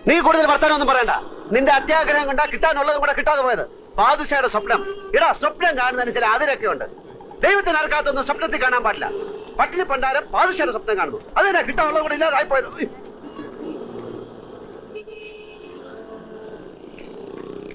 നീ കൂടുതൽ വർത്താനൊന്നും പറയണ്ട. നിന്റെ അത്യാഗ്രഹം കൊണ്ടാ കിട്ടാനുള്ളതും കൂടെ കിട്ടാതെ പോയത്. പാദുഷയുടെ സ്വപ്നം. ഇടാ, സ്വപ്നം കാണുന്നതിന് ചില അതിരൊക്കെ ഉണ്ട്. ദൈവത്തിന് ആർക്കാത്തൊന്നും സ്വപ്നത്തിൽ കാണാൻ പാടില്ല. പട്ടിണി പണ്ടാരം പാദുഷയുടെ സ്വപ്നം കാണുന്നു. അതെന്നാ കിട്ടാനുള്ളത് കൂടെ ഇല്ലാതായി പോയത്.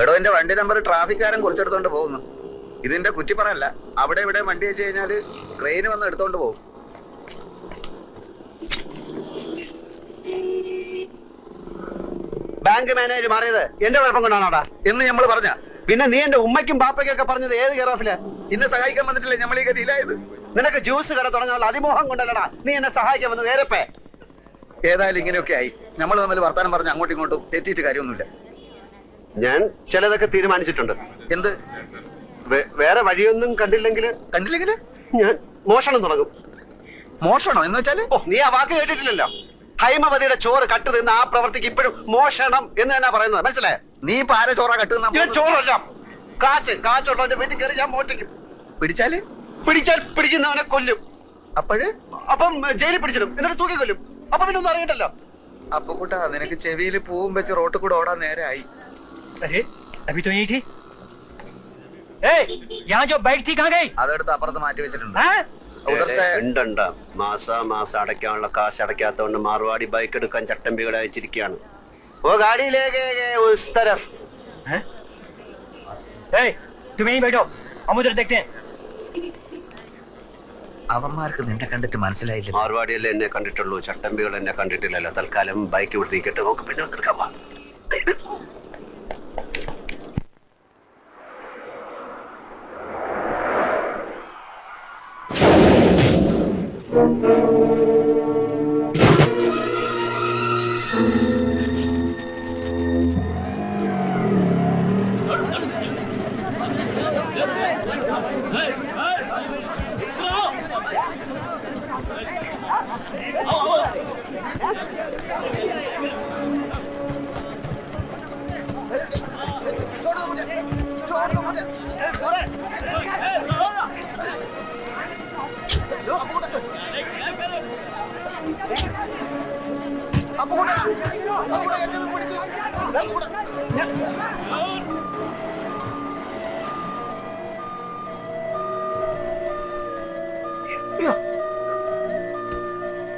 എടോ, എന്റെ വണ്ടി നമ്പർ ട്രാഫിക്കാരൻ കുറിച്ചെടുത്തോണ്ട് പോകുന്നു. ഇതിന്റെ കുറ്റി പറയല്ല. അവിടെ ഇവിടെ വണ്ടി വെച്ച് കഴിഞ്ഞാല് ട്രെയിന് വന്ന് എടുത്തോണ്ട് പോകും. ബാങ്ക് മാനേജർ മാറിയത് എന്റെ കുഴപ്പം കൊണ്ടാണോടാ എന്ന് നമ്മൾ പറഞ്ഞ? പിന്നെ നീ എന്റെ ഉമ്മയ്ക്കും പാപ്പയ്ക്കൊക്കെ പറഞ്ഞത് ഏത് കെയറോഫില്? ഇന്നെ സഹായിക്കാൻ വന്നിട്ടില്ലേ നമ്മൾ ഈ ഗതിയിലായത്? നിനക്ക് ജ്യൂസ് കട തുടങ്ങാനുള്ള അതിമോഹം കൊണ്ടല്ലടാ നീ എന്നെ സഹായിക്കാൻ വന്നത്. നേരപ്പേ ഏതായാലും ഇങ്ങനെയൊക്കെ ആയി. നമ്മൾ തമ്മിൽ വർത്താനം പറഞ്ഞ് അങ്ങോട്ടും ഇങ്ങോട്ടും തെറ്റിയിട്ട് കാര്യമൊന്നുമില്ല. ഞാൻ ചിലതൊക്കെ തീരുമാനിച്ചിട്ടുണ്ട്. എന്ത്? വേറെ വഴിയൊന്നും കണ്ടില്ലെങ്കിൽ ഞാൻ മോഷണം തുടങ്ങും. മോഷണോ എന്ന് വെച്ചാല്? ഓ, നീ ആ വാക്ക് കേട്ടിട്ടില്ലല്ലോ. ഹൈമവതിയുടെ ചോറ് കട്ട് തിന്ന ആ പ്രവർത്തിക്ക് ഇപ്പോഴും മോഷണം എന്ന് തന്നെ പറയുന്നത്. മനസ്സിലായോ? നീ ഇപ്പൊ ആരെ ചോറാ കട്ടുന്ന? ചോറല്ല, കാശുള്ളവന്റെ വീട്ടിൽ കയറി ഞാൻ മോട്ടിക്കും. പിടിച്ചാൽ പിടിക്കുന്നവനെ കൊല്ലും. അപ്പം ജയിലിൽ പിടിച്ചിടും, എന്നിട്ട് തൂക്കി കൊല്ലും. അപ്പൊ പിന്നെ ഒന്നും അറിയണ്ടല്ലോ. അപ്പൊ കൂട്ടാ, നിനക്ക് ചെവിയിൽ പൂവും വെച്ച് റോട്ടിൽ കൂടെ ഓടാൻ നേരെ ആയി. അതെടുത്ത് അപ്പുറത്ത് മാറ്റി വെച്ചിട്ടുണ്ട്. മാസം അടയ്ക്കാനുള്ള കാശ് അടയ്ക്കാത്തോണ്ട് മാർവാടി ബൈക്ക് എടുക്കാൻ ചട്ടമ്പികളെ അയച്ചിരിക്കുകയാണ്. ഓ ഗാഡിയിലേക്ക് അവന്മാർക്ക് നിന്നെ കണ്ടിട്ട് മനസ്സിലായില്ല. മാർവാടിയല്ലേ എന്നെ കണ്ടിട്ടുള്ളൂ, ചട്ടമ്പികൾ എന്നെ കണ്ടിട്ടില്ലല്ലോ. തൽക്കാലം ബൈക്ക് വിട്ടിരിക്കട്ടെ, നമുക്ക് പിന്നെ എടുക്കാം.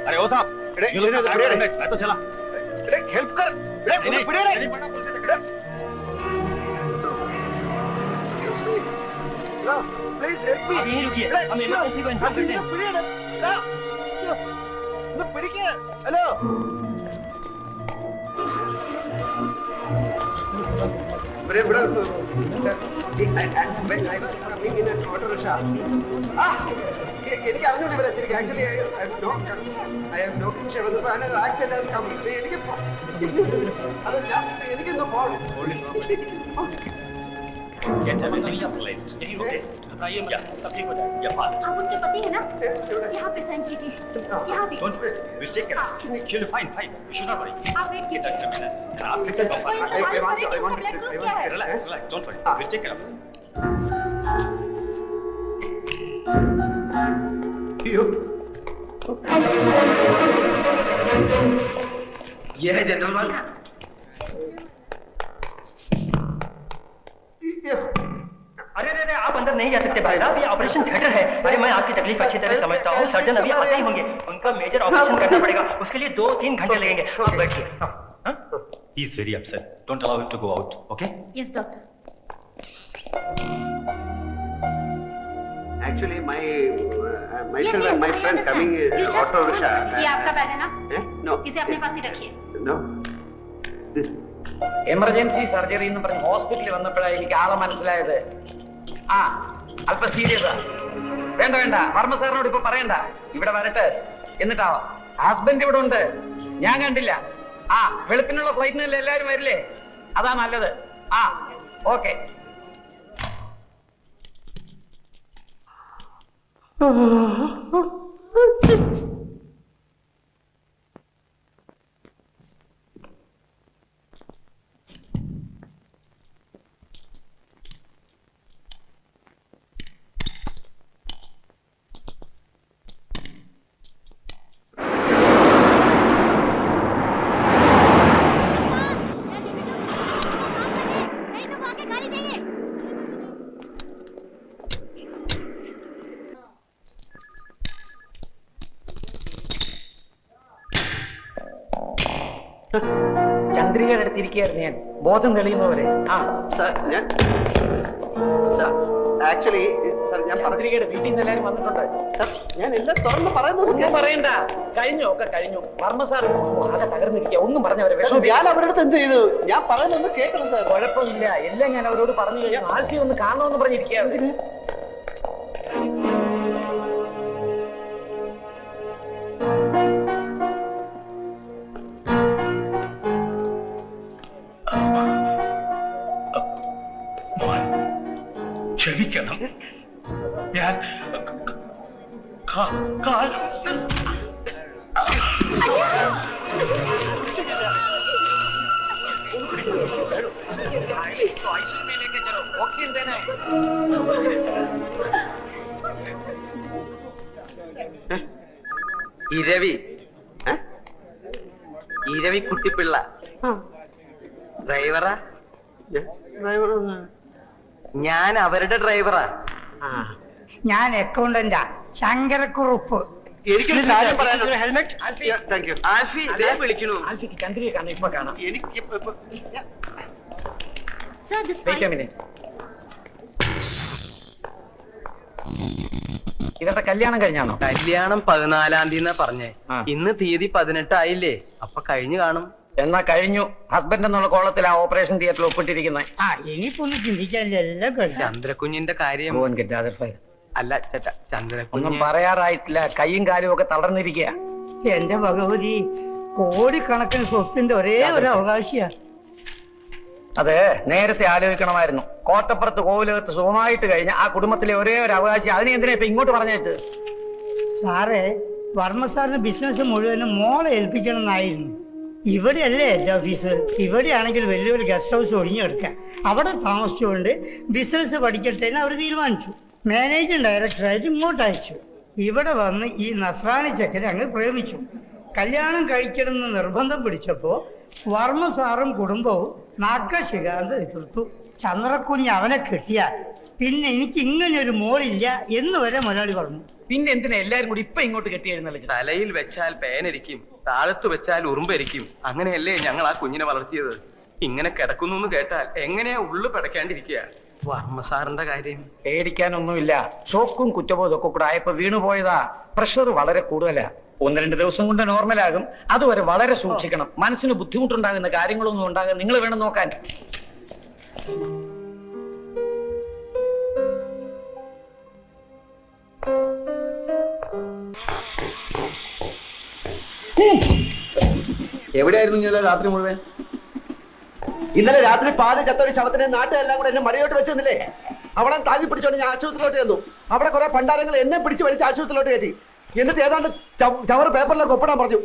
अरे ओ साहब, मैं तो चला। हेल्प कर। Please help me. यहीं रुकिए, हम इमरजेंसी को इन्फॉर्म करते हैं। हेलो, എനിക്ക് അറിഞ്ഞൂടെ ഇവരെ ശരിക്കും. ആക്ച്വലി എനിക്കെന്തോ പോകണം. आप उनके पति है ना? यहाँ पे साइन कीजिए। यहाँ भी। आप वेट कीजिए। कोई इंतजार करे कि उनका ब्लड ग्रुप क्या है? ये है जनरल वाला। अरे अरे आप अंदर नहीं जा सकते भाई साहब, ये ऑपरेशन थिएटर है। अरे मैं आपकी तकलीफ अच्छी तरह समझता हूँ। सर्जन अभी आते ही होंगे, उनका मेजर ऑपरेशन करना पड़ेगा, उसके लिए 2-3 घंटे लगेंगे। आप बैठिए। He is very upset. Don't allow him to go out. Okay? Yes, doctor. Actually, myself and my friend coming auto rickshaw. ये आपका बैग है ना? No. इसे अपने पास ही रखिए. No. എമർജൻസി സർജറി എന്ന് പറഞ്ഞ് ഹോസ്പിറ്റലിൽ വന്നപ്പോഴാണ് എനിക്ക് ആളെ മനസ്സിലായത്. ആ അല്പം സീരിയസാ. വേണ്ട വേണ്ട, വർമ്മ സാറിനോട് ഇപ്പൊ പറയണ്ട, ഇവിടെ വരട്ടെ എന്നിട്ടാവാം. ഹസ്ബൻഡ് ഇവിടെ ഉണ്ട്, ഞാൻ കണ്ടില്ല. ആ വെളുപ്പിനുള്ള ഫ്ലൈറ്റിനല്ലേ എല്ലാവരും വരില്ലേ? അതാ നല്ലത്. ആ ഓക്കെ. ചന്ദ്രികയുടെ അടുത്തിരിക്കുകയായിരുന്നു ഞാൻ, ബോധം തെളിയുന്നവരെ. ആ സാർ ഞാൻ ആക്ച്വലി സാർ ഞാൻ ചന്ദ്രികയുടെ വീട്ടിൽ നിന്ന് എല്ലാവരും വന്നിട്ടുണ്ട്. സാർ ഞാൻ എല്ലാം തുറന്ന് പറയുന്നു. ഒന്നും പറയണ്ട, കഴിഞ്ഞു, ഒക്കെ കഴിഞ്ഞു. വർമ്മ സാർ ആകെ തകർന്നിരിക്കുക. ഒന്നും പറഞ്ഞവരെ വിഷം. ഞാൻ അവരുടെ അടുത്ത് എന്ത് ചെയ്തു? ഞാൻ പറയുന്നൊന്ന് കേൾക്കണം സാർ. കുഴപ്പമില്ല, എല്ലാം ഞാൻ അവരോട് പറഞ്ഞു കഴിഞ്ഞാൽ ആൽഫി ഒന്ന് കാണണമെന്ന് പറഞ്ഞിരിക്കുകയാണ്. ക്ഷമിക്കണം, ഞാൻ ഓക്സിജൻ തന്നെ. ഇരവി ഇരവി കുട്ടിപ്പിള്ള ഡ്രൈവറാ? ഞാൻ അവരുടെ ഡ്രൈവറാ. ഞാൻ അക്കൗണ്ടന്റാ, ശങ്കരക്കുറുപ്പ്. എനിക്ക് हेलमेट ആൽഫി വിളിക്കണു. ആൽഫിക്ക് ചന്ദ്രിയെ കാണാം, ഇപ്പൊ കാണാം. Sir, this Wait a minute. ഇവരുടെ കല്യാണം കഴിഞ്ഞാണോ? കല്യാണം 14-ാം തീയതി പറഞ്ഞേ. ഇന്ന് തീയതി 18 ആയില്ലേ? അപ്പൊ കഴിഞ്ഞു കാണും. എന്നാ കഴിഞ്ഞു. ഹസ്ബൻഡ് എന്നുള്ള കോളത്തിൽ ആ ഓപ്പറേഷൻ തിയേറ്ററിൽ ഒപ്പിട്ടിരിക്കുന്നത്. ഇനിയിപ്പൊന്നും ചിന്തിക്കാനില്ല, എല്ലാം കഴിഞ്ഞു. ചന്ദ്രകുഞ്ഞിന്റെ കാര്യം അല്ല ചേട്ടാ, ഒന്നും ചന്ദ്രകുഞ്ഞ് പറയാറായിട്ടില്ല. കൈയും കാലും ഒക്കെ തളർന്നിരിക്കുക. എന്റെ ഭഗവതി, കോടിക്കണക്കിന് സ്വത്തിന്റെ ഒരേ ഒരു അവകാശിയാ. അത് നേരത്തെ ആലോചിക്കണമായിരുന്നു. കോട്ടപ്പുറത്ത് കോവിലകത്ത് സുഖമായിട്ട് കഴിഞ്ഞ ആ കുടുംബത്തിലെ ഒരേ ഒരു അവകാശി, അതിനെ എന്തിനാ ഇപ്പൊ ഇങ്ങോട്ട് പറഞ്ഞേച്ചത്? സാറേ, വർമ്മ സാറിന് ബിസിനസ് മുഴുവനും മോളെ ഏൽപ്പിക്കണം എന്നായിരുന്നു. ഇവിടെയല്ലേ എന്റെ ഓഫീസ്. ഇവിടെയാണെങ്കിൽ വലിയൊരു ഗസ്റ്റ് ഹൗസ് ഒഴിഞ്ഞെടുക്കാൻ, അവിടെ താമസിച്ചുകൊണ്ട് ബിസിനസ് പഠിക്കട്ടെ എന്ന് അവർ തീരുമാനിച്ചു. മാനേജിംഗ് ഡയറക്ടറായിട്ട് ഇങ്ങോട്ട് അയച്ചു. ഇവിടെ വന്ന് ഈ നസ്രാണി ചെക്കനെ അങ്ങ് പ്രേമിച്ചു. കല്യാണം കഴിക്കണമെന്ന് നിർബന്ധം പിടിച്ചപ്പോൾ വർമ്മ സാറും കുടുംബവും നാക്കശികാന്ത് എതിർത്തു. ചന്ദ്രക്കുഞ്ഞ് അവനെ കെട്ടിയാൽ പിന്നെ എനിക്ക് ഇങ്ങനെ ഒരു മോളില്ല എന്ന് വരെ മുതലാളി പറഞ്ഞു. പിന്നെ എന്തിനാ എല്ലാരും കൂടി ഇപ്പൊ ഇങ്ങോട്ട് കെട്ടിയായിരുന്നല്ലോ? തലയിൽ വെച്ചാൽ പേനരിക്കും, താഴത്ത് വെച്ചാൽ ഉറുമ്പരിക്കും. അങ്ങനെയല്ലേ ഞങ്ങൾ ആ കുഞ്ഞിനെ വളർത്തിയത്. ഇങ്ങനെ കിടക്കുന്നു എന്ന് കേട്ടാൽ എങ്ങനെയാ ഉള്ളു പിടയ്ക്കാണ്ടിരിക്കുക? വർമ്മ സാറിന്റെ കാര്യം പേടിക്കാനൊന്നുമില്ല. ഷോക്കും കുറ്റബോധവും ഒക്കെ കൂടെ ആയപ്പോ വീണുപോയതാ. പ്രഷർ വളരെ കൂടുതലാ. 1-2 ദിവസം കൊണ്ട് നോർമലാകും. അതുവരെ വളരെ സൂക്ഷിക്കണം. മനസ്സിന് ബുദ്ധിമുട്ടുണ്ടാകുന്ന കാര്യങ്ങളൊന്നും ഉണ്ടാകാൻ നിങ്ങൾ വേണം നോക്കാൻ. എവിടെയായിരുന്നു ഇന്നലെ രാത്രി മുഴുവൻ? ഇന്നലെ രാത്രി പാല് ചത്തൊരു ശവത്തിനെ നാട്ടുകാരെല്ലാം കൂടെ എന്നെ മടിയോട്ട് വെച്ചെന്നില്ലേ? അവളെ താങ്ങി പിടിച്ചോണ്ട് ഞാൻ ആശുപത്രിയിലോട്ട് ചെന്നു. അവിടെ കുറെ പണ്ടാരങ്ങൾ എന്നെ പിടിച്ച് വലിച്ച് ആശുപത്രിയിലോട്ട് കയറ്റി. എന്നിട്ട് ഏതാണ്ട് ചവറ് പേപ്പറിലൊക്കെ ഒപ്പിടാൻ പറഞ്ഞു.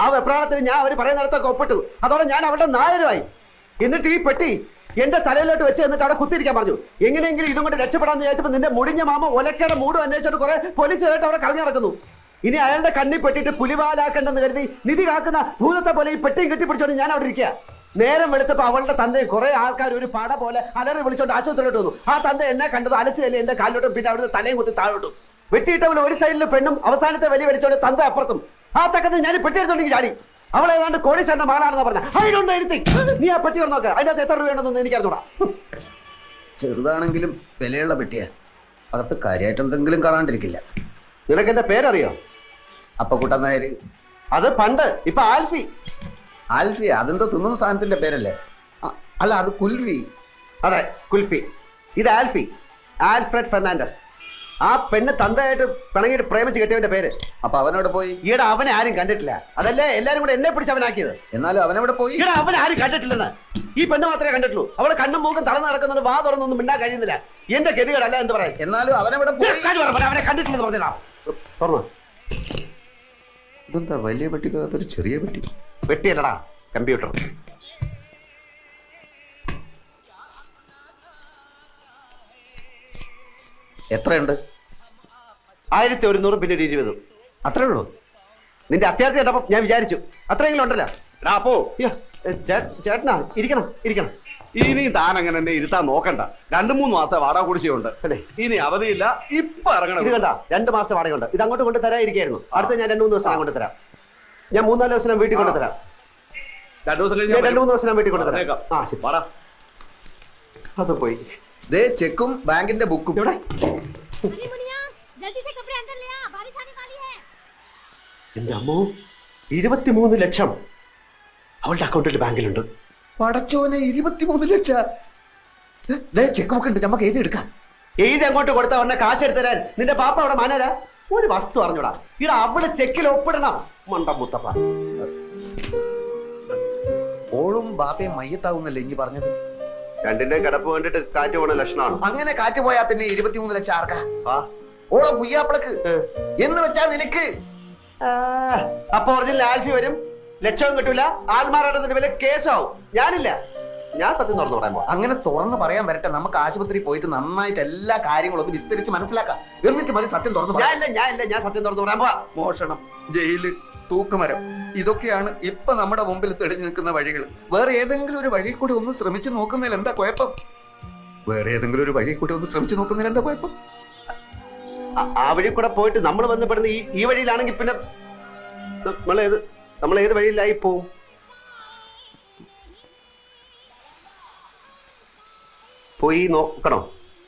ആ വെപ്രാളത്തിൽ ഞാൻ അവർ പറയുന്നിടത്തൊക്കെ ഒപ്പിട്ടു. അതോടെ ഞാൻ അവളുടെ നായരുമായി. എന്നിട്ട് ഈ പെട്ടി എന്റെ തലയിലോട്ട് വെച്ച് എന്നിട്ട് അവിടെ കുത്തിരിക്കാൻ പറഞ്ഞു. എങ്ങനെയെങ്കിലും ഇതും കൊണ്ട് രക്ഷപ്പെടാന്ന് വിചാരിച്ചപ്പോൾ നിന്റെ മുടിഞ്ഞ മാമ ഒലക്കയുടെ മൂടും അന്വേഷിച്ചിട്ട് കുറെ പോലീസുകാരായിട്ട് അവിടെ കളഞ്ഞു നടക്കുന്നു. ഇനി അയാളുടെ കണ്ണി പെട്ടിട്ട് പുലിവാലാക്കണ്ടെന്ന് കരുതി നിധി കാക്കുന്ന ഭൂതത്തെ പോലെ ഈ പെട്ടിയും കെട്ടിപ്പിടിച്ചോണ്ട് ഞാൻ അവിടെ ഇരിക്കുക. നേരം വെളുത്തപ്പോ അവളുടെ തന്തയും കുറെ ആൾക്കാർ ഒരു പട പോലെ അലറി വിളിച്ചോണ്ട് ആശുപത്രിയിലോട്ട് വന്നു. ആ തന്ത എന്നെ കണ്ടത് അലച്ചതല്ലേ എന്റെ കാലിലോട്ടും പിന്നെ അവിടുത്തെ തലയും കുത്തി താഴോട്ടും. വെട്ടിയിട്ടവൾ ഒരു സൈഡിൽ പെണ്ണും അവസാനത്തെ വലിയ വലിച്ചോണ്ട് തന്ത അപ്പുറത്തും. ആ തക്കത്ത് ഞാൻ പെട്ടി എടുത്തോണ്ടെങ്കിൽ ചാടി. അവൾ ഏതാണ്ട് കോടീശ്വരന്റെ മകളാണെന്ന് പറഞ്ഞ. അതിനൊന്നും എഴുതി നീ ആ പെട്ടി നോക്ക, അതിനകത്ത് എത്ര രൂപയുണ്ടെന്ന് എനിക്ക് അറിഞ്ഞൂടാ. ചെറുതാണെങ്കിലും വിലയുള്ള പെട്ടിയാ. അകത്ത് കാര്യമായിട്ട് എന്തെങ്കിലും കാണാണ്ടിരിക്കില്ല. നിനക്ക് എന്റെ പേരറിയോ? അപ്പക്കുട്ടൻ നായര്. അത് പണ്ട്, ഇപ്പൊ ആൽഫി. ആൽഫി അതെന്തോ തിന്നുന്ന സാധനത്തിന്റെ പേരല്ലേ? അല്ല, അത് കുൽവി. അതെ, കുൽഫി. ഇത് ആൽഫി, ആൽഫ്രഡ് ഫെർണാണ്ടസ്. ആ പെണ്ണ് തന്തയായിട്ട് പിണങ്ങിയിട്ട് പ്രേമിച്ച് കെട്ടിയവന്റെ പേര്. അപ്പൊ അവനവിടെ പോയി? ഈടെ അവനെ ആരും കണ്ടിട്ടില്ല. അതല്ലേ എല്ലാരും കൂടെ എന്നെ പിടിച്ച് അവനാക്കിയത്. എന്നാലും അവനവിടെ പോയി? ഈടെ അവനെ ആരും കണ്ടിട്ടില്ലെന്ന്. ഈ പെണ്ണ് മാത്രമേ കണ്ടിട്ടുള്ളൂ. അവളെ കണ്ണും മൂക്കും തളർന്ന് നടക്കുന്നതുകൊണ്ട് വാ തുറന്നൊന്നും മിണ്ടാൻ കഴിയുന്നില്ല. എന്റെ ഗതികളല്ല എന്ന് പറയാം. എന്നാലും അവനവിടെ പോയി? അവനെ കണ്ടിട്ടില്ലെന്ന് പറഞ്ഞാ തുറന്നു. ഇതെന്താ വലിയ പെട്ടിക്കകത്തൊരു ചെറിയ പെട്ടി? പെട്ടിയല്ലടാ, കമ്പ്യൂട്ടർ. എത്രയുണ്ട്? 1100 പിന്നെ 20. അത്രേ ഉള്ളൂ? നിന്റെ അത്യാർത്ഥി കണ്ടപ്പോ ഞാൻ വിചാരിച്ചു അത്രയെങ്കിലും ഉണ്ടല്ലോ. അപ്പോ ചേട്ടനാ ഇരിക്കണം ഇരിക്കണം. ഇനി താൻ അങ്ങനെ എന്നെ ഇരുത്താൻ നോക്കണ്ട. 2-3 മാസം വാടക കുടിശ്ശികയുണ്ട്. ഇനി അവധിയില്ല, ഇപ്പൊ ഇറങ്ങണം. ഇത് കണ്ട 2 മാസം വാടകയുണ്ട്. ഇത് അങ്ങോട്ട് കൊണ്ട് തരാതിരിക്കായിരുന്നു. അടുത്ത ഞാൻ 2-3 ദിവസം കൊണ്ട് തരാം. ഞാൻ 3-4 ദിവസം വീട്ടിൽ കൊണ്ടുതരാം. 2 ദിവസം ഞാൻ കഴിഞ്ഞ് 2-3 ദിവസം വീട്ടിൽ കൊണ്ടുതരാം. പറഞ്ഞേക്കാം. ആ ശരി പറ. അത് പോയി. ദേ ചെക്കും ബാങ്കിന്റെ ബുക്കും. ഇവിടെ अरे मुनिया जल्दी से कपड़े अंदर ले आ बारिश आने वाली है. എന്റെ അമ്മോ 23 ലക്ഷം അവളുടെ അക്കൗണ്ടിൽ ബാങ്കിലുണ്ട്. പടച്ചോനെ 23 ലക്ഷം. ദേ ചെക്ക് ബുക്ക് ഉണ്ട്, നമുക്ക് എഴുതി എടുക്കാം. എഴുതി അങ്ങോട്ട് കൊടുത്താ ഉടനെ കാശ് എടുത്തരാൻ നിന്റെ പാപ്പ അവിടെ മാനരാ. ഒരു വസ്തു അറിഞ്ഞൂടാ. ഇവിടെ അവള് ചെക്കിൽ ഒപ്പിടണം. മണ്ട മുത്തപ്പ. ഓളും ബാപ്പയും മയ്യത്താവുന്നല്ലേ ഇനി പറഞ്ഞത്? രണ്ടിന്റെ കിടപ്പ് കണ്ടിട്ട് കാറ്റ് പോണ ലക്ഷണമാണ്. അങ്ങനെ കാറ്റ് പോയാ പിന്നെ 23 ലക്ഷം ആർക്കാ? ആ ഓളെ പുയ്യാപ്പിളക്ക് എന്ന് വെച്ചാ നിനക്ക്. അപ്പൊ ഒറിജിനൽ ആൽഫി വരും, ലക്ഷവും കിട്ടൂല, ആൽമാറാട്ടത്തിന്റെ വില കേസാവും. ഞാനില്ല, ഞാൻ സത്യം തുറന്നു പറയാൻ പോവാ. അങ്ങനെ തുറന്ന് പറയാൻ വരട്ടെ, നമുക്ക് ആശുപത്രി പോയിട്ട് നന്നായിട്ട് എല്ലാ കാര്യങ്ങളും ഒന്ന് വിസ്തരിച്ച് മനസ്സിലാക്കാം. എന്നിട്ട് മതി സത്യം തുറന്നു പറയാൻ. ഞാൻ സത്യം തുറന്നു പറയാൻ പോവാ. മോഷണം, ജയില്, തൂക്കുമരം, ഇതൊക്കെയാണ് ഇപ്പൊ നമ്മുടെ മുമ്പിൽ തെളിഞ്ഞു നിൽക്കുന്ന വഴികൾ. വേറെ ഏതെങ്കിലും ഒരു വഴി കൂടി ഒന്ന് ശ്രമിച്ചു നോക്കുന്നതിൽ എന്താ കുഴപ്പം? വേറെ ഏതെങ്കിലും ഒരു വഴി കൂടി ഒന്ന് ശ്രമിച്ചു നോക്കുന്നതിൽ എന്താ കുഴപ്പം? ആ വഴി കൂടെ പോയിട്ട് നമ്മൾ ബന്ധപ്പെടുന്ന ഈ വഴിയിലാണെങ്കിൽ പിന്നെ നമ്മൾ ഏത് വഴിയിലായി പോവും? പോയി നോക്കണം.